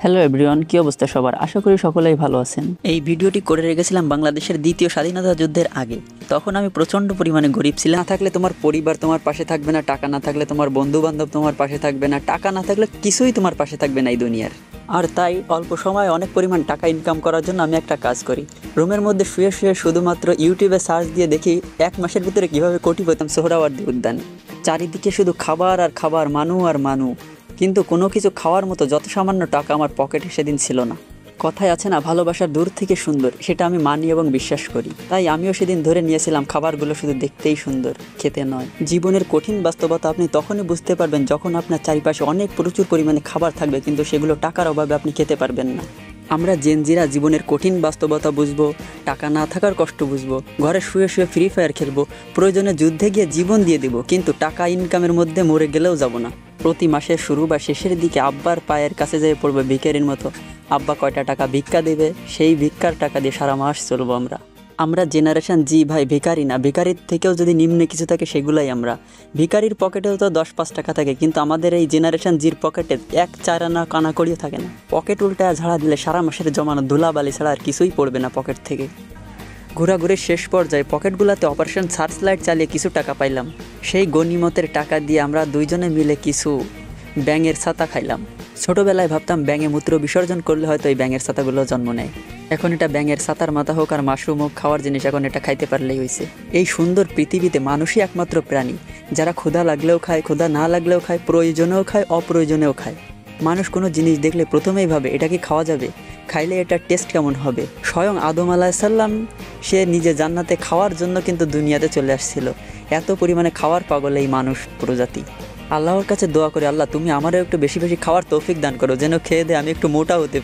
Hello everyone, কি অবস্থা সবার? আশা করি সকলেই ভালো আছেন। এই ভিডিওটি করে রেখেছিলাম বাংলাদেশের দ্বিতীয় স্বাধীনতা যুদ্ধের আগে। তখন আমি প্রচণ্ড পরিমাণে গরিব ছিলাম। না থাকলে তোমার পরিবার তোমার পাশে থাকবে না, টাকা না থাকলে তোমার বন্ধু বান্ধব তোমার পাশে থাকবে না, টাকা না থাকলে কিছুই তোমার পাশে থাকবে না এই দুনিয়ার। আর তাই অল্প সময়ে অনেক পরিমাণ টাকা ইনকাম করার জন্য আমি একটা কাজ করি। রুমের মধ্যে শুয়ে শুয়ে শুধুমাত্র ইউটিউবে সার্চ দিয়ে দেখি 1 মাসের ভিতরে কীভাবে কোটি পেতাম সোহরাওয়ার্দী উদ্যানে। চারিদিকে শুধু খাবার আর খাবার, মানু আর মানু, কিন্তু কোনো কিছু খাওয়ার মতো যত সামান্য টাকা আমার পকেটে সেদিন ছিল না। কথায় আছে না, ভালোবাসার দূর থেকে সুন্দর, সেটা আমি মানি এবং বিশ্বাস করি। তাই আমিও সেদিন ধরে নিয়েছিলাম খাবারগুলো শুধু দেখতেই সুন্দর, খেতে নয়। জীবনের কঠিন বাস্তবতা আপনি তখনই বুঝতে পারবেন যখন আপনার চারিপাশে অনেক প্রচুর পরিমাণে খাবার থাকবে, কিন্তু সেগুলো টাকার অভাবে আপনি খেতে পারবেন না। আমরা জেনজিরা জীবনের কঠিন বাস্তবতা বুঝবো, টাকা না থাকার কষ্ট বুঝবো, ঘরে শুয়ে শুয়ে ফ্রি ফায়ার খেলবো, প্রয়োজনে যুদ্ধে গিয়ে জীবন দিয়ে দিব, কিন্তু টাকা ইনকামের মধ্যে মরে গেলেও যাব না। প্রতি মাসের শুরু বা শেষের দিকে আব্বার পায়ের কাছে যেয়ে পড়বে ভিখারির মতো। আব্বা কয়টা টাকা ভিক্ষা দেবে, সেই ভিক্ষার টাকা দিয়ে সারা মাস চলবো আমরা। আমরা জেনারেশন জি ভাই, ভিখারি না। ভিখারির থেকেও যদি নিম্নে কিছু থাকে সেগুলাই আমরা। ভিখারির পকেটেও তো 10-5 টাকা থাকে, কিন্তু আমাদের এই জেনারেশন জির পকেটে 1-4 আনা কানা করিও থাকে না। পকেট উল্টায় ঝাড়া দিলে সারা মাসের জমানো ধুলাবালি ছাড়া আর কিছুই পড়বে না পকেট থেকে। ঘোরাঘুরির শেষ পর্যায়ে পকেটগুলোতে অপারেশন সার্চ লাইট চালিয়ে কিছু টাকা পাইলাম। সেই গনিমতের টাকা দিয়ে আমরা দুইজনে মিলে কিছু ব্যাঙের ছাতা খাইলাম। ছোটোবেলায় ভাবতাম ব্যাঙে মূত্র বিসর্জন করলে হয়তো এই ব্যাঙের ছাতাগুলো জন্ম নেয়। এখন এটা ব্যাঙের ছাতার মাথা হোক আর মাশরুম হোক, খাওয়ার জিনিস, এখন এটা খাইতে পারলেই হয়েছে। এই সুন্দর পৃথিবীতে মানুষই একমাত্র প্রাণী যারা ক্ষুধা লাগলেও খায়, ক্ষুধা না লাগলেও খায়, প্রয়োজনেও খায়, অপ্রয়োজনেও খায়। মানুষ কোনো জিনিস দেখলে প্রথমেই ভাবে এটা কি খাওয়া যাবে, খাইলে এটার টেস্ট কেমন হবে। স্বয়ং আদম আলাইহিস সালাম সে নিজে জান্নাতে খাওয়ার জন্য কিন্তু দুনিয়াতে চলে আসছিল। এত পরিমাণে খাওয়ার পাগল এই মানুষ প্রজাতি। আল্লাহর কাছে দোয়া করে, আল্লাহ তুমি আমারও একটু বেশি বেশি খাওয়ার তৌফিক দান করো, যেন খেয়ে দিয়ে আমি একটু মোটা হতে